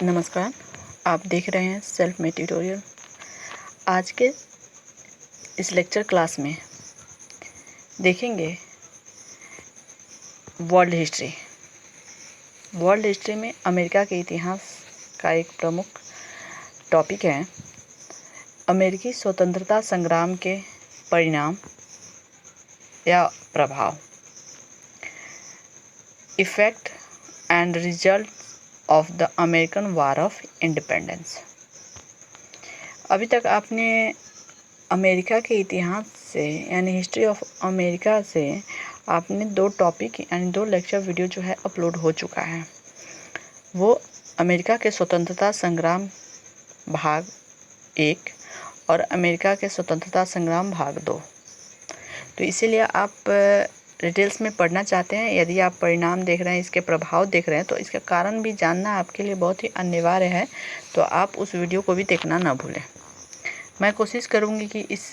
नमस्कार, आप देख रहे हैं सेल्फ मेड ट्यूटोरियल। आज के इस लेक्चर क्लास में देखेंगे वर्ल्ड हिस्ट्री। वर्ल्ड हिस्ट्री में अमेरिका के इतिहास का एक प्रमुख टॉपिक है अमेरिकी स्वतंत्रता संग्राम के परिणाम या प्रभाव, effect and result of the American war of independence. अभी तक आपने अमेरिका के इतिहास से यानी हिस्ट्री ऑफ अमेरिका से आपने 2 टॉपिक यानी 2 लेक्चर वीडियो जो है अपलोड हो चुका है। वो अमेरिका के स्वतंत्रता संग्राम भाग 1 और अमेरिका के स्वतंत्रता संग्राम भाग 2। तो इसीलिए आप डिटेल्स में पढ़ना चाहते हैं। यदि आप परिणाम देख रहे हैं, इसके प्रभाव देख रहे हैं, तो इसका कारण भी जानना आपके लिए बहुत ही अनिवार्य है। तो आप उस वीडियो को भी देखना ना भूलें। मैं कोशिश करूँगी कि इस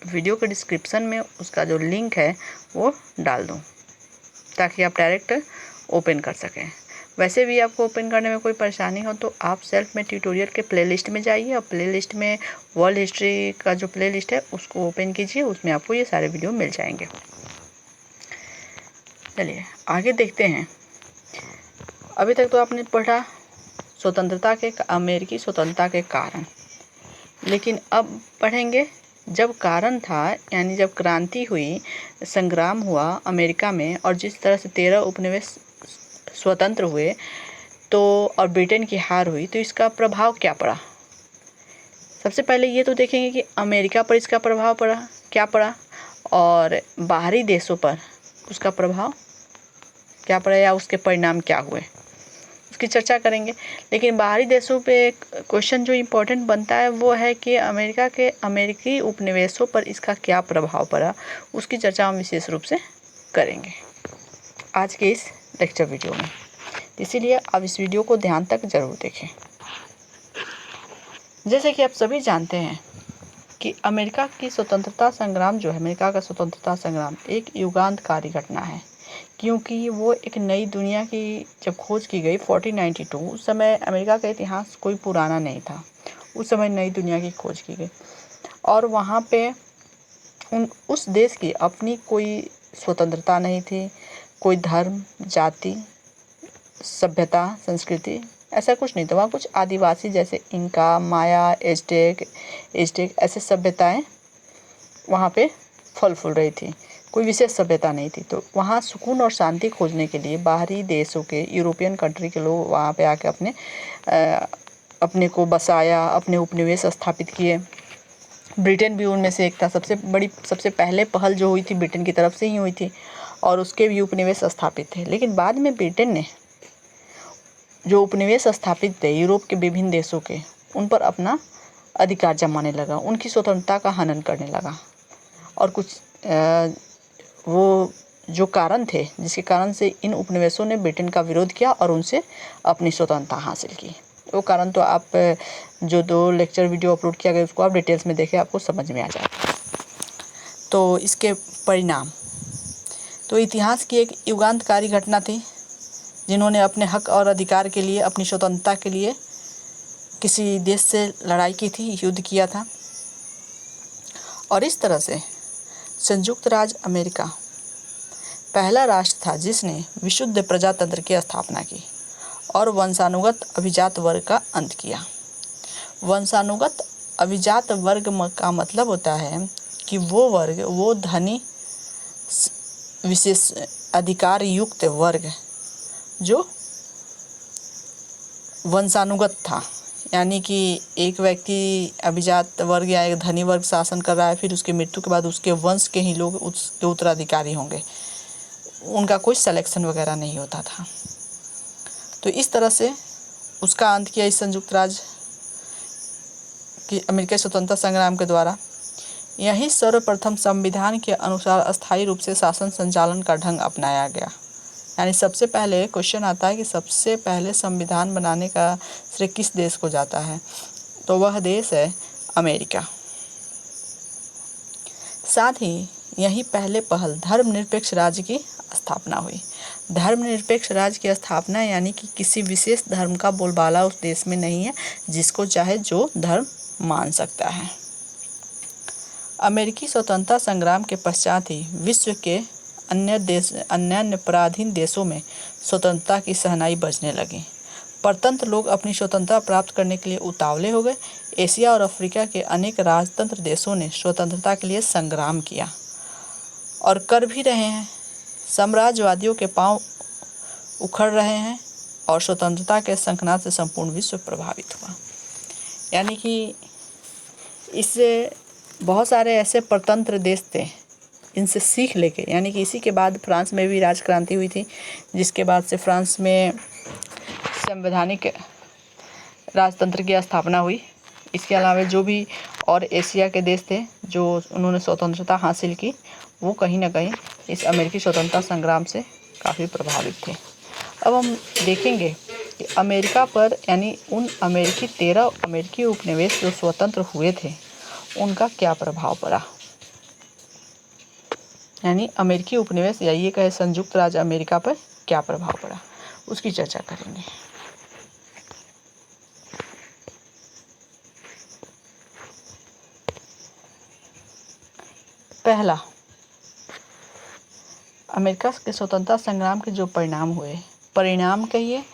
वीडियो के डिस्क्रिप्शन में उसका जो लिंक है वो डाल दूँ, ताकि आप डायरेक्ट ओपन कर सकें। वैसे भी आपको ओपन करने में कोई परेशानी हो तो आप सेल्फ में ट्यूटोरियल के प्लेलिस्ट में जाइए और प्लेलिस्ट में वर्ल्ड हिस्ट्री का जो प्लेलिस्ट है उसको ओपन कीजिए, उसमें आपको ये सारे वीडियो मिल जाएंगे। चलिए आगे देखते हैं। अभी तक तो आपने पढ़ा अमेरिकी स्वतंत्रता के कारण, लेकिन अब पढ़ेंगे जब कारण था, यानी जब क्रांति हुई, संग्राम हुआ अमेरिका में और जिस तरह से 13 उपनिवेश स्वतंत्र हुए तो और ब्रिटेन की हार हुई, तो इसका प्रभाव क्या पड़ा। सबसे पहले ये तो देखेंगे कि अमेरिका पर इसका प्रभाव क्या पड़ा और बाहरी देशों पर उसका प्रभाव क्या पड़ा या उसके परिणाम क्या हुए, उसकी चर्चा करेंगे। लेकिन बाहरी देशों पे क्वेश्चन जो इम्पोर्टेंट बनता है वो है कि अमेरिका के अमेरिकी उपनिवेशों पर इसका क्या प्रभाव पड़ा, उसकी चर्चा हम विशेष रूप से करेंगे आज के इस लेक्चर वीडियो में। इसीलिए आप इस वीडियो को ध्यान तक जरूर देखें। जैसे कि आप सभी जानते हैं कि अमेरिका की स्वतंत्रता संग्राम जो है, अमेरिका का स्वतंत्रता संग्राम एक युगांतकारी घटना है, क्योंकि वो एक नई दुनिया की जब खोज की गई 1492, उस समय अमेरिका का इतिहास कोई पुराना नहीं था। उस समय नई दुनिया की खोज की गई और वहाँ पे उस देश की अपनी कोई स्वतंत्रता नहीं थी, कोई धर्म, जाति, सभ्यता, संस्कृति ऐसा कुछ नहीं था। वहाँ कुछ आदिवासी जैसे इनका, माया, एज़टेक ऐसे सभ्यताएं वहाँ पे फल फूल रही थी, कोई विशेष सभ्यता नहीं थी। तो वहाँ सुकून और शांति खोजने के लिए बाहरी देशों के, यूरोपियन कंट्री के लोग वहाँ पे आके अपने को बसाया, अपने उपनिवेश स्थापित किए। ब्रिटेन भी उनमें से एक था। सबसे पहले पहल जो हुई थी ब्रिटेन की तरफ से ही हुई थी और उसके भी उपनिवेश स्थापित थे। लेकिन बाद में ब्रिटेन ने जो उपनिवेश स्थापित थे यूरोप के विभिन्न देशों के, उन पर अपना अधिकार जमाने लगा, उनकी स्वतंत्रता का हनन करने लगा और कुछ वो जो कारण थे जिसके कारण से इन उपनिवेशों ने ब्रिटेन का विरोध किया और उनसे अपनी स्वतंत्रता हासिल की। वो कारण तो आप जो 2 लेक्चर वीडियो अपलोड किया गया उसको आप डिटेल्स में देखें, आपको समझ में आ जाएगा। तो इसके परिणाम तो इतिहास की एक युगांतकारी घटना थी, जिन्होंने अपने हक और अधिकार के लिए, अपनी स्वतंत्रता के लिए किसी देश से लड़ाई की थी, युद्ध किया था। और इस तरह से संयुक्त राज्य अमेरिका पहला राष्ट्र था जिसने विशुद्ध प्रजातंत्र की स्थापना की और वंशानुगत अभिजात वर्ग का अंत किया। वंशानुगत अभिजात वर्ग का मतलब होता है कि वो वर्ग, वो धनी विशेष अधिकार युक्त वर्ग जो वंशानुगत था, यानी कि एक व्यक्ति अभिजात वर्ग या एक धनी वर्ग शासन कर रहा है, फिर उसकी मृत्यु के बाद उसके वंश के ही लोग उसके उत्तराधिकारी होंगे, उनका कोई सिलेक्शन वगैरह नहीं होता था। तो इस तरह से उसका अंत किया इस संयुक्त राज्य की अमेरिकी स्वतंत्रता संग्राम के द्वारा। यही सर्वप्रथम संविधान के अनुसार अस्थायी रूप से शासन संचालन का ढंग अपनाया गया। यानी सबसे पहले क्वेश्चन आता है कि सबसे पहले संविधान बनाने का श्रेय किस देश को जाता है, तो वह देश है अमेरिका। साथ ही यही पहले पहल धर्मनिरपेक्ष राज्य की स्थापना हुई। धर्मनिरपेक्ष राज्य की स्थापना यानी कि किसी विशेष धर्म का बोलबाला उस देश में नहीं है, जिसको चाहे जो धर्म मान सकता है। अमेरिकी स्वतंत्रता संग्राम के पश्चात ही विश्व के अन्य पराधीन देशों में स्वतंत्रता की शहनाई बजने लगी। परतंत्र लोग अपनी स्वतंत्रता प्राप्त करने के लिए उतावले हो गए। एशिया और अफ्रीका के अनेक राजतंत्र देशों ने स्वतंत्रता के लिए संग्राम किया और कर भी रहे हैं। साम्राज्यवादियों के पांव उखड़ रहे हैं और स्वतंत्रता के शंखनाद से संपूर्ण विश्व प्रभावित हुआ। यानी कि इससे बहुत सारे ऐसे परतंत्र देश थे, इनसे सीख लेके, यानी कि इसी के बाद फ्रांस में भी राजक्रांति हुई थी, जिसके बाद से फ्रांस में संवैधानिक राजतंत्र की स्थापना हुई। इसके अलावा जो भी और एशिया के देश थे जो उन्होंने स्वतंत्रता हासिल की, वो कहीं ना कहीं इस अमेरिकी स्वतंत्रता संग्राम से काफ़ी प्रभावित थे। अब हम देखेंगे कि अमेरिका पर यानी उन 13 अमेरिकी उपनिवेश जो स्वतंत्र हुए थे उनका क्या प्रभाव पड़ा। यानी अमेरिकी उपनिवेश या ये कहे संयुक्त राज्य अमेरिका पर क्या प्रभाव पड़ा, उसकी चर्चा करेंगे। पहला, अमेरिका के स्वतंत्रता संग्राम के जो परिणाम कहिए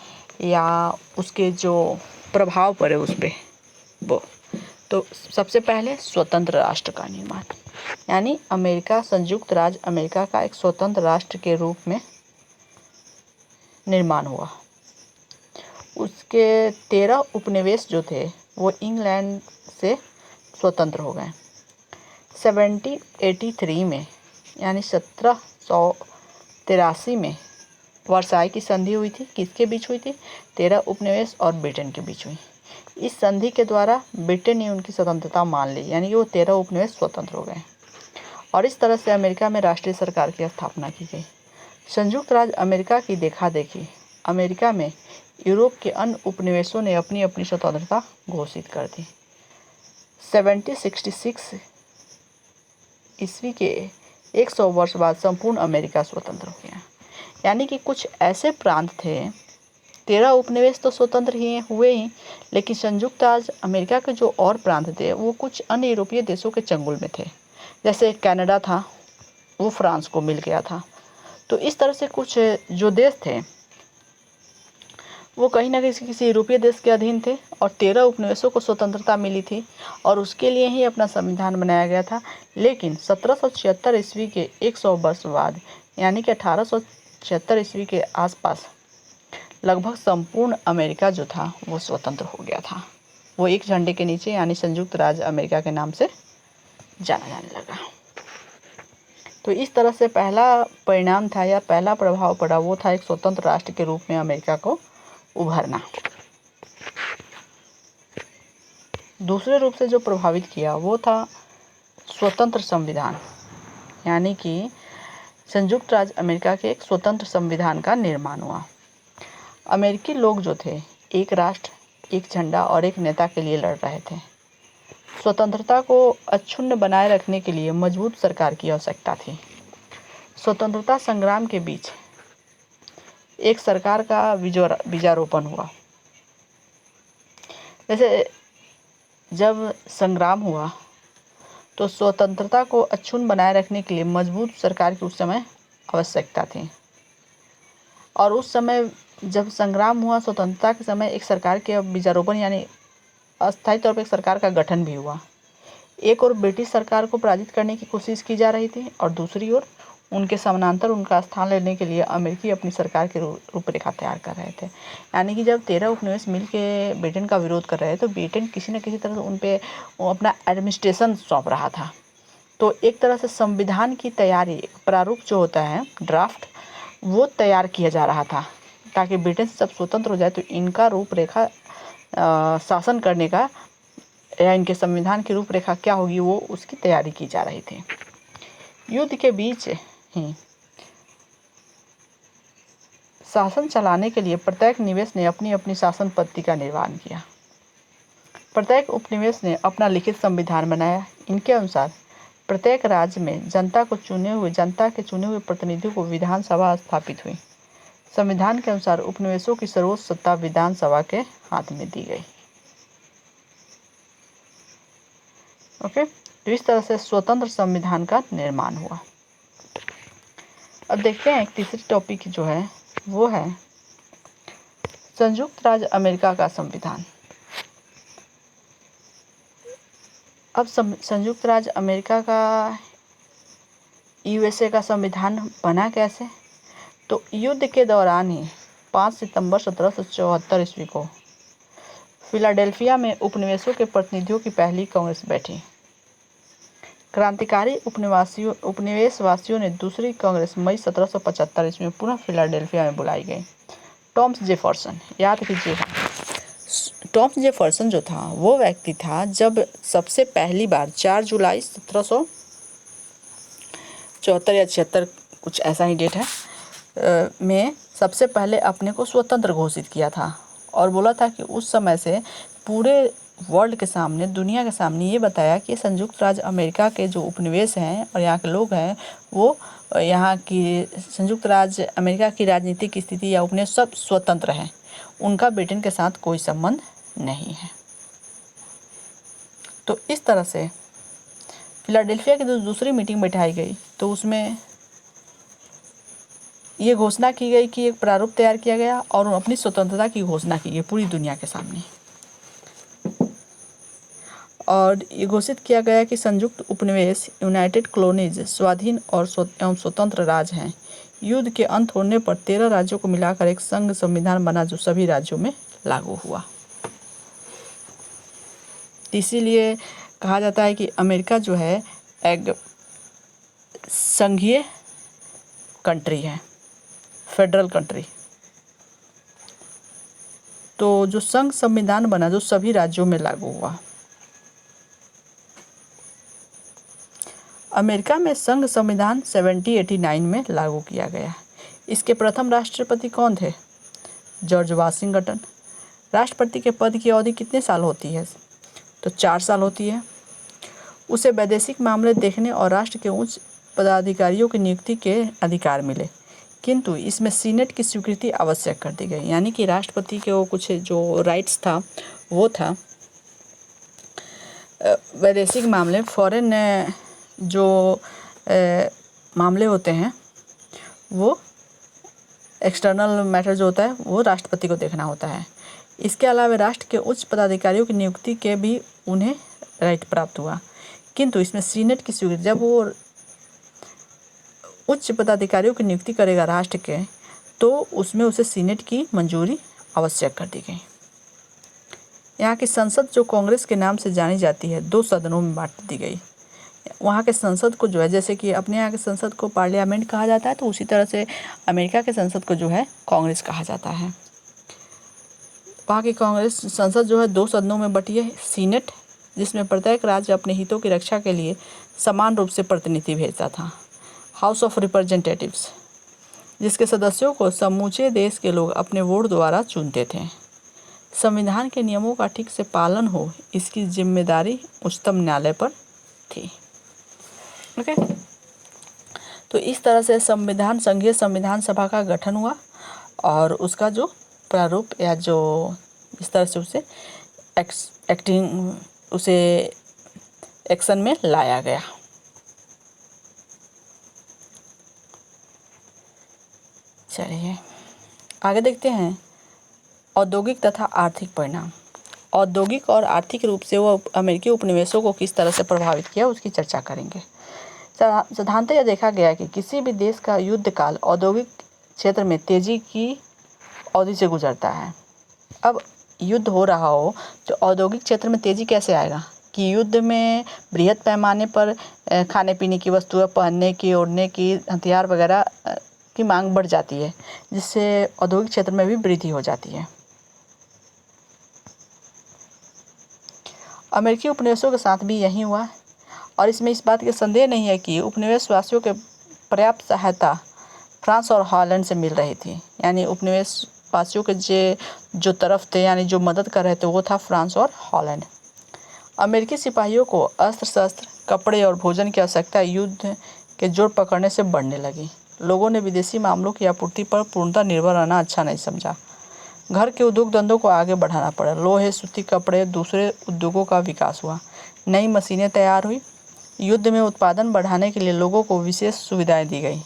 या उसके जो प्रभाव पड़े उस पर, वो तो सबसे पहले स्वतंत्र राष्ट्र का निर्माण, यानी अमेरिका संयुक्त राज्य अमेरिका का एक स्वतंत्र राष्ट्र के रूप में निर्माण हुआ। उसके 13 उपनिवेश जो थे वो इंग्लैंड से स्वतंत्र हो गए। 1783 में यानी 1783 में वर्साई की संधि हुई थी। किसके बीच हुई थी? 13 उपनिवेश और ब्रिटेन के बीच हुई। इस संधि के द्वारा ब्रिटेन ने उनकी स्वतंत्रता मान ली, यानी कि वो 13 उपनिवेश स्वतंत्र हो गए और इस तरह से अमेरिका में राष्ट्रीय सरकार की स्थापना की गई। संयुक्त राज्य अमेरिका की देखा देखी अमेरिका में यूरोप के अन्य उपनिवेशों ने अपनी अपनी स्वतंत्रता घोषित कर दी। 1766 ईस्वी के 100 वर्ष बाद संपूर्ण अमेरिका स्वतंत्र हो गया। यानी कि कुछ ऐसे प्रांत थे, 13 उपनिवेश तो स्वतंत्र ही हुए ही, लेकिन संयुक्त राज्य अमेरिका के जो और प्रांत थे वो कुछ अन्य यूरोपीय देशों के चंगुल में थे। जैसे कनाडा था, वो फ्रांस को मिल गया था। तो इस तरह से कुछ जो देश थे वो कहीं ना कहीं किसी यूरोपीय देश के अधीन थे और 13 उपनिवेशों को स्वतंत्रता मिली थी और उसके लिए ही अपना संविधान बनाया गया था। लेकिन 1776 ईस्वी के 100 वर्ष बाद यानी कि 1876 ईस्वी के आसपास लगभग संपूर्ण अमेरिका जो था वो स्वतंत्र हो गया था। वो एक झंडे के नीचे यानी संयुक्त राज्य अमेरिका के नाम से जाना जाने लगा। तो इस तरह से पहला परिणाम था या पहला प्रभाव पड़ा वो था एक स्वतंत्र राष्ट्र के रूप में अमेरिका को उभरना। दूसरे रूप से जो प्रभावित किया वो था स्वतंत्र संविधान, यानी कि संयुक्त राज्य अमेरिका के एक स्वतंत्र संविधान का निर्माण हुआ। अमेरिकी लोग जो थे एक राष्ट्र, एक झंडा और एक नेता के लिए लड़ रहे थे। स्वतंत्रता को अक्षुण्ण बनाए रखने के लिए मजबूत सरकार की आवश्यकता थी। स्वतंत्रता संग्राम के बीच एक सरकार का बीजारोपण हुआ। जैसे जब संग्राम हुआ तो स्वतंत्रता को अक्षुण्ण बनाए रखने के लिए मजबूत सरकार की उस समय आवश्यकता थी और उस समय जब संग्राम हुआ स्वतंत्रता के समय एक सरकार के बीजारोपण यानी अस्थायी तौर पर एक सरकार का गठन भी हुआ। एक ओर ब्रिटिश सरकार को पराजित करने की कोशिश की जा रही थी और दूसरी ओर उनके समानांतर उनका स्थान लेने के लिए अमेरिकी अपनी सरकार की रूपरेखा तैयार कर रहे थे। यानी कि जब 13 उपनिवेश मिल के ब्रिटेन का विरोध कर रहे थे तो ब्रिटेन किसी न किसी तरह उन पे अपना एडमिनिस्ट्रेशन सौंप रहा था। तो एक तरह से संविधान की तैयारी, प्रारूप जो होता है ड्राफ्ट, वो तैयार किया जा रहा था ताकि ब्रिटेन से जब स्वतंत्र हो जाए तो इनका रूपरेखा शासन करने का या इनके संविधान की रूपरेखा क्या होगी वो उसकी तैयारी की जा रही थी। युद्ध के बीच ही शासन चलाने के लिए प्रत्येक निवेश ने अपनी अपनी शासन पद्धति का निर्माण किया। प्रत्येक उपनिवेश ने अपना लिखित संविधान बनाया। इनके अनुसार प्रत्येक राज्य में जनता के चुने हुए प्रतिनिधियों को विधानसभा स्थापित हुई। संविधान के अनुसार उपनिवेशों की सर्वोच्च सत्ता विधानसभा के हाथ में दी गई। ओके, तो इस तरह से स्वतंत्र संविधान का निर्माण हुआ। अब देखते हैं एक तीसरी टॉपिक जो है वो है संयुक्त राज्य अमेरिका का संविधान। अब संयुक्त राज्य अमेरिका का यूएसए का संविधान बना कैसे? तो युद्ध के दौरान ही 5 सितंबर 1774 ईस्वी को फिलाडेल्फिया में उपनिवेशों के प्रतिनिधियों की पहली कांग्रेस बैठी। क्रांतिकारी उपनिवेशवासियों ने दूसरी कांग्रेस मई 1775 ईस्वी में पुनः फिलाडेल्फिया में बुलाई गई। टॉमस जेफरसन, याद कीजिएगा, टॉमस जेफरसन जो था वो व्यक्ति था जब सबसे पहली बार 4 जुलाई 1774 या 76 कुछ ऐसा ही डेट है में सबसे पहले अपने को स्वतंत्र घोषित किया था और बोला था कि उस समय से पूरे वर्ल्ड के सामने, दुनिया के सामने ये बताया कि संयुक्त राज्य अमेरिका के जो उपनिवेश हैं और यहाँ के लोग हैं वो यहाँ की संयुक्त राज्य अमेरिका की राजनीतिक स्थिति या उपनिवेश सब स्वतंत्र हैं, उनका ब्रिटेन के साथ कोई संबंध नहीं है। तो इस तरह से फिलाडेल्फिया की जो दूसरी मीटिंग बैठाई गई तो उसमें ये घोषणा की गई कि एक प्रारूप तैयार किया गया और अपनी स्वतंत्रता की घोषणा की गई पूरी दुनिया के सामने। और ये घोषित किया गया कि संयुक्त उपनिवेश यूनाइटेड कॉलोनीज स्वाधीन और एवं स्वतंत्र राज्य हैं। युद्ध के अंत होने पर 13 राज्यों को मिलाकर एक संघ संविधान बना जो सभी राज्यों में लागू हुआ। इसीलिए कहा जाता है कि अमेरिका जो है एक संघीय कंट्री है, फेडरल कंट्री। तो जो संघ संविधान बना जो सभी राज्यों में लागू हुआ। अमेरिका में संघ संविधान 1789 में लागू किया गया। इसके प्रथम राष्ट्रपति कौन थे? George Washington. राष्ट्रपति के पद की अवधि कितने साल होती है? तो 4 साल होती है। उसे वैदेशिक मामले देखने और राष्ट्र के उच्च पदाधिकारियों की नियुक्ति के अधिकार मिले, किंतु इसमें सीनेट की स्वीकृति आवश्यक कर दी गई। यानी कि राष्ट्रपति के वो कुछ जो राइट्स था वो था वैदेशिक मामले, फॉरेन जो मामले होते हैं वो एक्सटर्नल मैटर जो होता है वो राष्ट्रपति को देखना होता है। इसके अलावा राष्ट्र के उच्च पदाधिकारियों की नियुक्ति के भी उन्हें राइट प्राप्त हुआ, किंतु इसमें सीनेट की स्वीकृति, जब वो उच्च पदाधिकारियों की नियुक्ति करेगा राष्ट्र के तो उसमें उसे सीनेट की मंजूरी आवश्यक कर दी गई। यहाँ की संसद जो कांग्रेस के नाम से जानी जाती है 2 सदनों में बांट दी गई। वहाँ के संसद को जो है, जैसे कि अपने यहाँ के संसद को पार्लियामेंट कहा जाता है तो उसी तरह से अमेरिका के संसद को जो है कांग्रेस कहा जाता है। वहाँ की कांग्रेस संसद जो है 2 सदनों में बटी है। सीनेट, जिसमें प्रत्येक राज्य अपने हितों की रक्षा के लिए समान रूप से प्रतिनिधि भेजता था। हाउस ऑफ रिप्रेजेंटेटिव्स, जिसके सदस्यों को समूचे देश के लोग अपने वोट द्वारा चुनते थे। संविधान के नियमों का ठीक से पालन हो, इसकी जिम्मेदारी उच्चतम न्यायालय पर थी। ओके, तो इस तरह से संविधान, संघीय संविधान सभा का गठन हुआ और उसका जो प्रारूप या जो इस तरह से उसे एक्शन में लाया गया। चलिए आगे देखते हैं औद्योगिक तथा आर्थिक परिणाम। औद्योगिक और आर्थिक रूप से वो अमेरिकी उपनिवेशों को किस तरह से प्रभावित किया उसकी चर्चा करेंगे। साधारणतः यह देखा गया कि किसी भी देश का युद्ध काल औद्योगिक क्षेत्र में तेजी की अवधि से गुजरता है। अब युद्ध हो रहा हो तो औद्योगिक क्षेत्र में तेजी कैसे आएगा कि युद्ध में बृहद पैमाने पर खाने पीने की वस्तुएं, पहनने की, ओढ़ने की, हथियार वगैरह की मांग बढ़ जाती है, जिससे औद्योगिक क्षेत्र में भी वृद्धि हो जाती है। अमेरिकी उपनिवेशों के साथ भी यही हुआ और इसमें इस बात का संदेह नहीं है कि उपनिवेशवासियों के पर्याप्त सहायता फ्रांस और हॉलैंड से मिल रही थी। यानी उपनिवेशवासियों के जो तरफ थे, यानी जो मदद कर रहे थे, वो था फ्रांस और हॉलैंड। अमेरिकी सिपाहियों को अस्त्र शस्त्र, कपड़े और भोजन की आवश्यकता युद्ध के जोर पकड़ने से बढ़ने लगी। लोगों ने विदेशी मामलों की आपूर्ति पर पूर्णतः निर्भर रहना अच्छा नहीं समझा। घर के उद्योग धंधों को आगे बढ़ाना पड़ा। लोहे, सूती कपड़े, दूसरे उद्योगों का विकास हुआ। नई मशीनें तैयार हुई। युद्ध में उत्पादन बढ़ाने के लिए लोगों को विशेष सुविधाएं दी गई।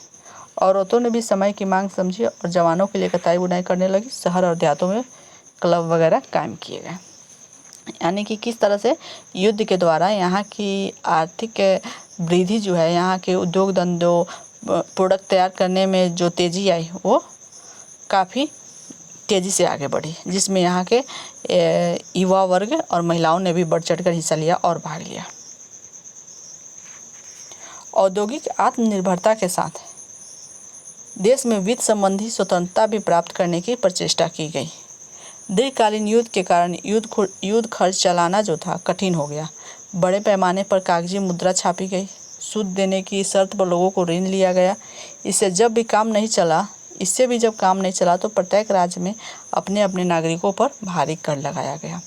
औरतों ने भी समय की मांग समझी और जवानों के लिए कताई बुनाई करने लगी। शहर और देहातों में क्लब वगैरह कायम किए गए। यानी कि किस तरह से युद्ध के द्वारा यहाँ की आर्थिक वृद्धि जो है, यहाँ के उद्योग धंधों, प्रोडक्ट तैयार करने में जो तेज़ी आई वो काफ़ी तेज़ी से आगे बढ़ी, जिसमें यहाँ के युवा वर्ग और महिलाओं ने भी बढ़ चढ़कर हिस्सा लिया और भाग लिया। औद्योगिक आत्मनिर्भरता के साथ देश में वित्त संबंधी स्वतंत्रता भी प्राप्त करने की प्रचेष्टा की गई। दीर्घकालीन युद्ध के कारण युद्ध खर्च चलाना जो था कठिन हो गया। बड़े पैमाने पर कागजी मुद्रा छापी गई। सूद देने की शर्त पर लोगों को ऋण लिया गया। इससे जब काम नहीं चला तो प्रत्येक राज्य में अपने अपने नागरिकों पर भारी कर लगाया गया।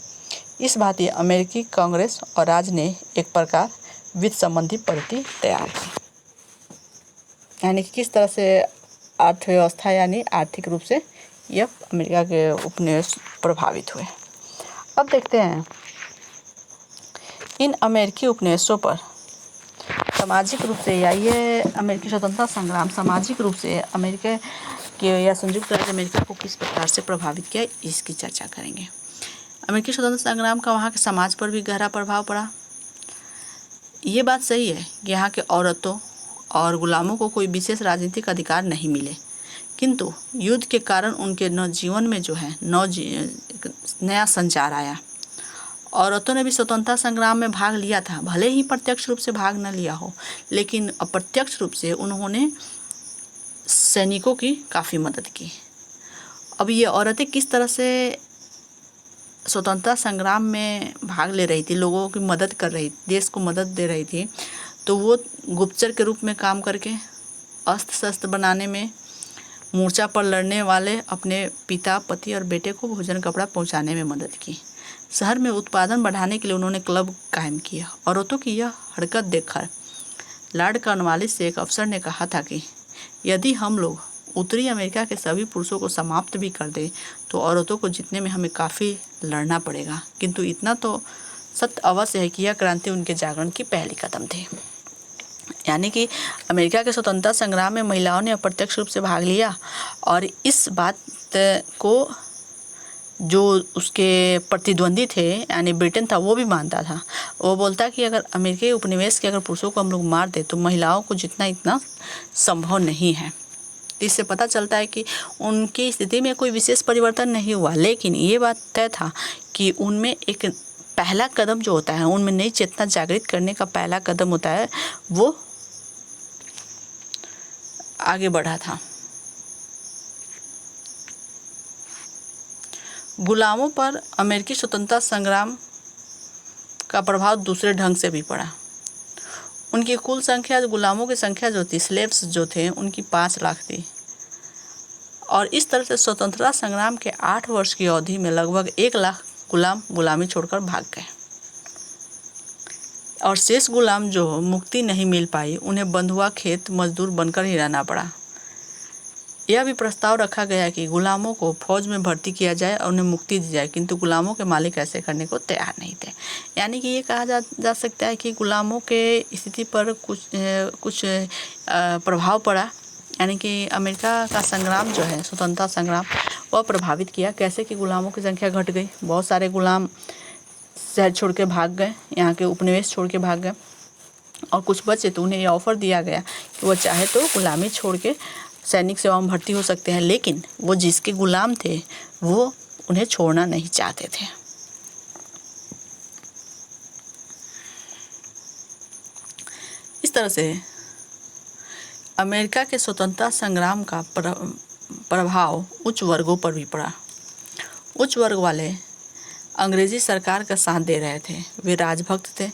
इस भांति अमेरिकी कांग्रेस और राज्य ने एक प्रकार वित्त संबंधी पद्धति तैयार की। यानी कि किस तरह से अर्थव्यवस्था यानी आर्थिक रूप से यह अमेरिका के उपनिवेश प्रभावित हुए। अब देखते हैं इन अमेरिकी उपनिवेशों पर सामाजिक रूप से, या ये अमेरिकी स्वतंत्रता संग्राम सामाजिक रूप से अमेरिका के या संयुक्त राज्य अमेरिका को किस प्रकार से प्रभावित किया, इसकी चर्चा करेंगे। अमेरिकी स्वतंत्रता संग्राम का वहाँ के समाज पर भी गहरा प्रभाव पड़ा। ये बात सही है कि यहाँ के औरतों और गुलामों को कोई विशेष राजनीतिक अधिकार नहीं मिले, किंतु युद्ध के कारण उनके जीवन में जो है नया संचार आया। औरतों ने भी स्वतंत्रता संग्राम में भाग लिया था, भले ही प्रत्यक्ष रूप से भाग न लिया हो, लेकिन अप्रत्यक्ष रूप से उन्होंने सैनिकों की काफ़ी मदद की। अब ये औरतें किस तरह से स्वतंत्रता संग्राम में भाग ले रही थी, लोगों की मदद कर रही, देश को मदद दे रही थी, तो वो गुप्तचर के रूप में काम करके अस्त्र शस्त्र बनाने में, मोर्चा पर लड़ने वाले अपने पिता, पति और बेटे को भोजन कपड़ा पहुंचाने में मदद की। शहर में उत्पादन बढ़ाने के लिए उन्होंने क्लब कायम किया। औरतों की यह हरकत देखकर लॉर्ड कॉर्नवालिस से एक अफसर ने कहा था कि यदि हम लोग उत्तरी अमेरिका के सभी पुरुषों को समाप्त भी कर दें तो औरतों को जीतने में हमें काफ़ी लड़ना पड़ेगा, किंतु इतना तो सत्य अवश्य है कि यह क्रांति उनके जागरण की पहली कदम थी। यानी कि अमेरिका के स्वतंत्रता संग्राम में महिलाओं ने अप्रत्यक्ष रूप से भाग लिया, और इस बात को जो उसके प्रतिद्वंदी थे यानी ब्रिटेन था वो भी मानता था। वो बोलता कि अगर अमेरिकी उपनिवेश के अगर पुरुषों को हम लोग मार दें तो महिलाओं को जितना इतना संभव नहीं है। इससे पता चलता है कि उनकी स्थिति में कोई विशेष परिवर्तन नहीं हुआ, लेकिन ये बात तय था कि उनमें एक पहला कदम जो होता है, उनमें नई चेतना जागृत करने का पहला कदम होता है, वो आगे बढ़ा था। गुलामों पर अमेरिकी स्वतंत्रता संग्राम का प्रभाव दूसरे ढंग से भी पड़ा। उनकी कुल संख्या, गुलामों की संख्या जो थी, स्लेव्स जो थे, उनकी 5 लाख थी, और इस तरह से स्वतंत्रता संग्राम के 8 वर्ष की अवधि में लगभग 1 लाख गुलाम गुलामी छोड़कर भाग गए, और शेष गुलाम जो मुक्ति नहीं मिल पाई उन्हें बंधुआ खेत मजदूर बनकर ही रहना पड़ा। यह भी प्रस्ताव रखा गया कि गुलामों को फौज में भर्ती किया जाए और उन्हें मुक्ति दी जाए, किंतु गुलामों के मालिक ऐसे करने को तैयार नहीं थे। यानी कि ये कहा जा सकता है कि गुलामों के स्थिति पर कुछ प्रभाव पड़ा। यानी कि अमेरिका का संग्राम जो है, स्वतंत्रता संग्राम, वह प्रभावित किया। कैसे कि गुलामों की संख्या घट गई, बहुत सारे गुलाम शहर छोड़ के भाग गए, यहाँ के उपनिवेश छोड़ के भाग गए, और कुछ बचे तो उन्हें यह ऑफर दिया गया कि वो चाहे तो गुलामी छोड़ के सैनिक सेवा में भर्ती हो सकते हैं, लेकिन वो जिसके गुलाम थे वो उन्हें छोड़ना नहीं चाहते थे। इस तरह से अमेरिका के स्वतंत्रता संग्राम का प्रभाव उच्च वर्गों पर भी पड़ा। उच्च वर्ग वाले अंग्रेजी सरकार का साथ दे रहे थे, वे राजभक्त थे।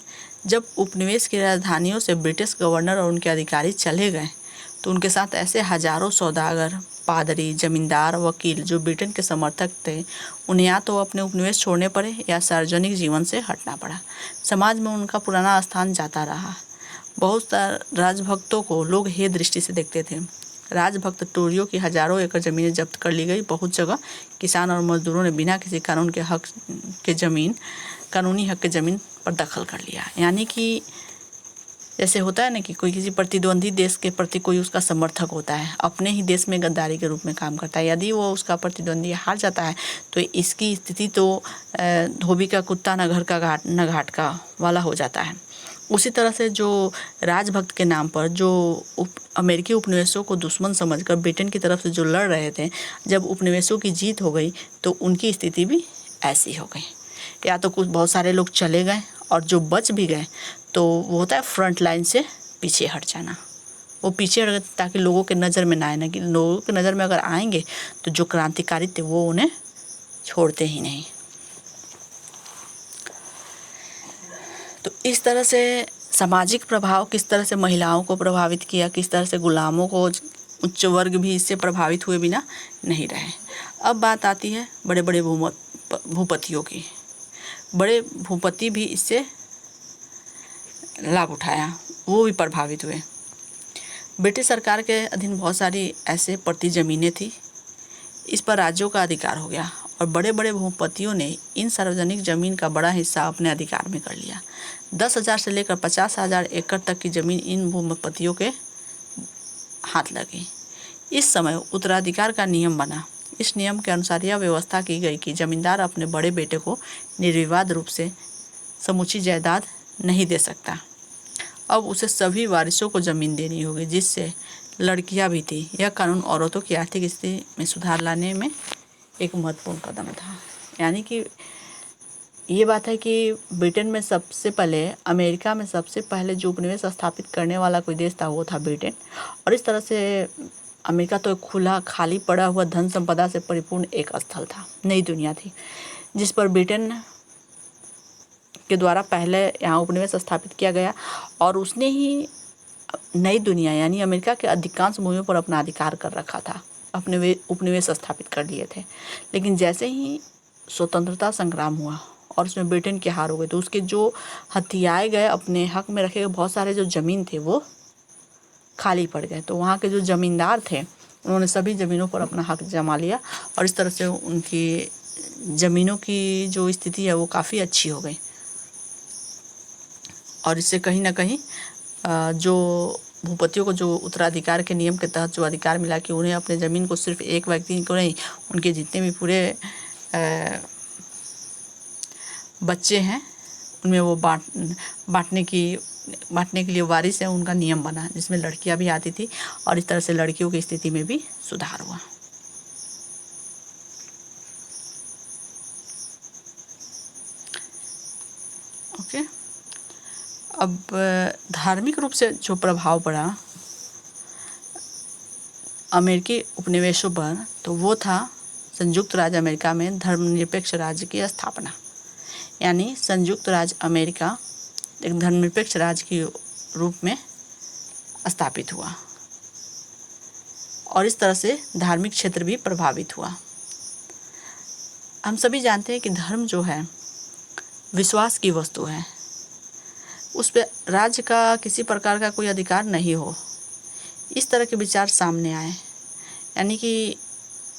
जब उपनिवेश की राजधानियों से ब्रिटिश गवर्नर और उनके अधिकारी चले गए तो उनके साथ ऐसे हजारों सौदागर, पादरी, जमींदार, वकील जो ब्रिटेन के समर्थक थे, उन्हें या तो अपने उपनिवेश छोड़ने पड़े या सार्वजनिक जीवन से हटना पड़ा। समाज में उनका पुराना स्थान जाता रहा। बहुत सारे राजभक्तों को लोग हेय दृष्टि से देखते थे। राजभक्त टोरियों की हजारों एकड़ जमीनें जब्त कर ली गई। बहुत जगह किसान और मजदूरों ने बिना किसी कानूनी हक के जमीन पर दखल कर लिया। यानी कि जैसे होता है ना कि कोई किसी प्रतिद्वंदी देश के प्रति कोई उसका समर्थक होता है, अपने ही देश में गद्दारी के रूप में काम करता है। यदि वो उसका प्रतिद्वंदी हार जाता है तो इसकी स्थिति तो धोबी का कुत्ता न घर का घाट का वाला हो जाता है। उसी तरह से जो राजभक्त के नाम पर जो अमेरिकी उपनिवेशों को दुश्मन समझकर ब्रिटेन की तरफ से जो लड़ रहे थे, जब उपनिवेशों की जीत हो गई तो उनकी स्थिति भी ऐसी हो गई। या तो कुछ बहुत सारे लोग चले गए और जो बच भी गए तो वो होता है फ्रंट लाइन से पीछे हट जाना। वो पीछे हट गए ताकि लोगों के नज़र में ना आए, ना कि लोगों के नज़र में अगर आएंगे तो जो क्रांतिकारी थे वो उन्हें छोड़ते ही नहीं। तो इस तरह से सामाजिक प्रभाव किस तरह से महिलाओं को प्रभावित किया, किस तरह से गुलामों को, उच्च वर्ग भी इससे प्रभावित हुए बिना नहीं रहे। अब बात आती है बड़े बड़े भूपतियों की। बड़े भूपति भी इससे लाभ उठाया, वो भी प्रभावित हुए। ब्रिटिश सरकार के अधीन बहुत सारी ऐसे पड़ती ज़मीनें थी, इस पर राज्यों का अधिकार हो गया और बड़े बड़े भूपतियों ने इन सार्वजनिक ज़मीन का बड़ा हिस्सा अपने अधिकार में कर लिया। 10,000 से लेकर 50,000 एकड़ तक की ज़मीन इन भूपतियों के हाथ लगी। इस समय उत्तराधिकार का नियम बना। इस नियम के अनुसार यह व्यवस्था की गई कि जमींदार अपने बड़े बेटे को निर्विवाद रूप से समूची जायदाद नहीं दे सकता। अब उसे सभी वारिसों को ज़मीन देनी होगी, जिससे लड़कियां भी थी। यह कानून औरतों की आर्थिक स्थिति में सुधार लाने में एक महत्वपूर्ण कदम था। यानी कि ये बात है कि ब्रिटेन में सबसे पहले, अमेरिका में सबसे पहले जो उपनिवेश स्थापित करने वाला कोई देश था वो था ब्रिटेन। और इस तरह से अमेरिका तो एक खुला खाली पड़ा हुआ धन संपदा से परिपूर्ण एक स्थल था, नई दुनिया थी, जिस पर ब्रिटेन के द्वारा पहले यहाँ उपनिवेश स्थापित किया गया और उसने ही नई दुनिया यानी अमेरिका के अधिकांश भूमियों पर अपना अधिकार कर रखा था, अपने उपनिवेश स्थापित कर लिए थे। लेकिन जैसे ही स्वतंत्रता संग्राम हुआ और उसमें ब्रिटेन की हार हो गई तो उसके जो हथियाए गए, अपने हक में रखे गए बहुत सारे जो ज़मीन थे वो खाली पड़ गए। तो वहाँ के जो ज़मींदार थे उन्होंने सभी ज़मीनों पर अपना हक जमा लिया और इस तरह से उनकी ज़मीनों की जो स्थिति है वो काफ़ी अच्छी हो गई। और इससे कहीं ना कहीं जो भूपतियों को जो उत्तराधिकार के नियम के तहत जो अधिकार मिला कि उन्हें अपने ज़मीन को सिर्फ एक व्यक्ति को नहीं, उनके जितने भी पूरे बच्चे हैं उनमें वो बांटने के लिए वारिस है, उनका नियम बना, जिसमें लड़कियां भी आती थी और इस तरह से लड़कियों की स्थिति में भी सुधार हुआ। ओके, अब धार्मिक रूप से जो प्रभाव पड़ा अमेरिकी उपनिवेशों पर, तो वो था संयुक्त राज्य अमेरिका में धर्मनिरपेक्ष राज्य की स्थापना। यानी संयुक्त राज्य अमेरिका एक धर्मनिरपेक्ष राज्य के रूप में स्थापित हुआ और इस तरह से धार्मिक क्षेत्र भी प्रभावित हुआ। हम सभी जानते हैं कि धर्म जो है विश्वास की वस्तु है, उस पर राज्य का किसी प्रकार का कोई अधिकार नहीं हो, इस तरह के विचार सामने आए। यानी कि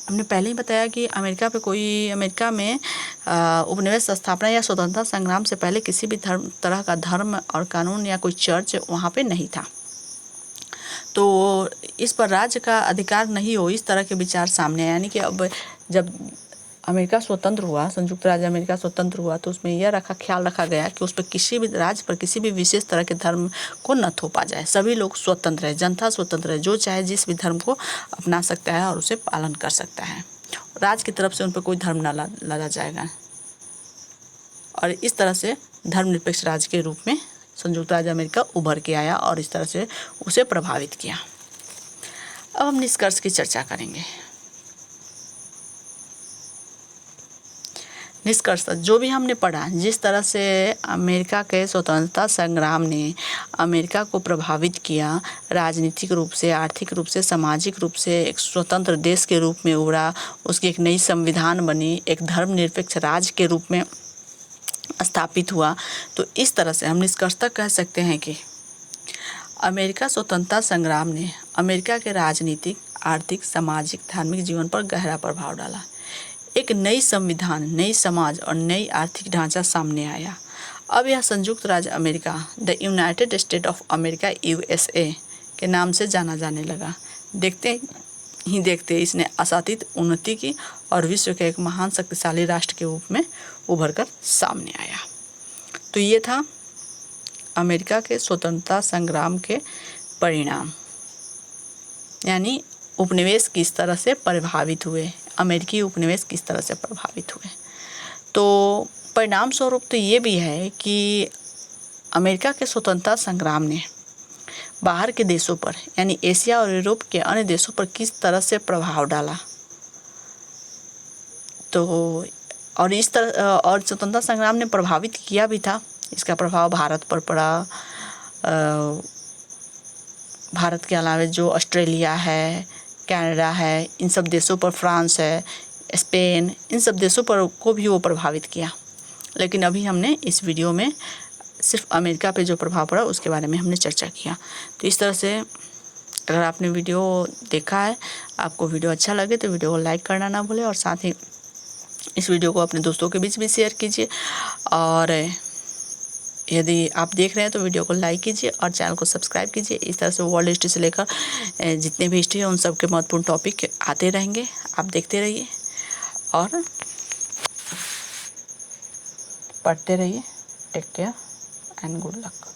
हमने पहले ही बताया कि अमेरिका में उपनिवेश स्थापना या स्वतंत्रता संग्राम से पहले किसी भी तरह का धर्म और कानून या कोई चर्च वहाँ पे नहीं था, तो इस पर राज्य का अधिकार नहीं हो, इस तरह के विचार सामने आए। यानी कि अब जब अमेरिका स्वतंत्र हुआ, संयुक्त राज्य अमेरिका स्वतंत्र हुआ, तो उसमें यह ख्याल रखा गया कि उस पर किसी भी राज्य पर किसी भी विशेष तरह के धर्म को न थोपा जाए। सभी लोग स्वतंत्र है, जनता स्वतंत्र है, जो चाहे जिस भी धर्म को अपना सकता है और उसे पालन कर सकता है। राज्य की तरफ से उन पर कोई धर्म न लादा जाएगा। और इस तरह से धर्मनिरपेक्ष राज्य के रूप में संयुक्त राज्य अमेरिका उभर के आया और इस तरह से उसे प्रभावित किया। अब हम निष्कर्ष की चर्चा करेंगे। निष्कर्ष जो भी हमने पढ़ा, जिस तरह से अमेरिका के स्वतंत्रता संग्राम ने अमेरिका को प्रभावित किया, राजनीतिक रूप से, आर्थिक रूप से, सामाजिक रूप से एक स्वतंत्र देश के रूप में उभरा, उसकी एक नई संविधान बनी, एक धर्मनिरपेक्ष राज्य के रूप में स्थापित हुआ। तो इस तरह से हम निष्कर्षतः कह सकते हैं कि अमेरिका स्वतंत्रता संग्राम ने अमेरिका के राजनीतिक, आर्थिक, सामाजिक, धार्मिक जीवन पर गहरा प्रभाव डाला। एक नई संविधान, नई समाज और नई आर्थिक ढांचा सामने आया। अब यह संयुक्त राज्य America, the United state of America, USA के नाम से जाना जाने लगा। देखते ही देखते इसने अशातित उन्नति की और विश्व के एक महान शक्तिशाली राष्ट्र के रूप में उभर कर सामने आया। तो ये था अमेरिका के स्वतंत्रता संग्राम के परिणाम, यानी उपनिवेश किस तरह से प्रभावित हुए, अमेरिकी उपनिवेश किस तरह से प्रभावित हुए। तो परिणाम स्वरूप तो ये भी है कि अमेरिका के स्वतंत्रता संग्राम ने बाहर के देशों पर, यानी एशिया और यूरोप के अन्य देशों पर किस तरह से प्रभाव डाला। तो और इस तरह और स्वतंत्रता संग्राम ने प्रभावित किया भी था। इसका प्रभाव भारत पर पड़ा। भारत के अलावा जो ऑस्ट्रेलिया है, कनाडा है, इन सब देशों पर, फ्रांस है, स्पेन, इन सब देशों पर को भी वो प्रभावित किया। लेकिन अभी हमने इस वीडियो में सिर्फ अमेरिका पे जो प्रभाव पड़ा उसके बारे में हमने चर्चा किया। तो इस तरह से अगर आपने वीडियो देखा है, आपको वीडियो अच्छा लगे तो वीडियो को लाइक करना ना भूलें और साथ ही इस वीडियो को अपने दोस्तों के बीच भी शेयर कीजिए। और यदि आप देख रहे हैं तो वीडियो को लाइक कीजिए और चैनल को सब्सक्राइब कीजिए। इस तरह से वर्ल्ड हिस्ट्री से लेकर जितने भी हिस्ट्री है उन सब के महत्वपूर्ण टॉपिक आते रहेंगे, आप देखते रहिए और पढ़ते रहिए। Take care and good luck.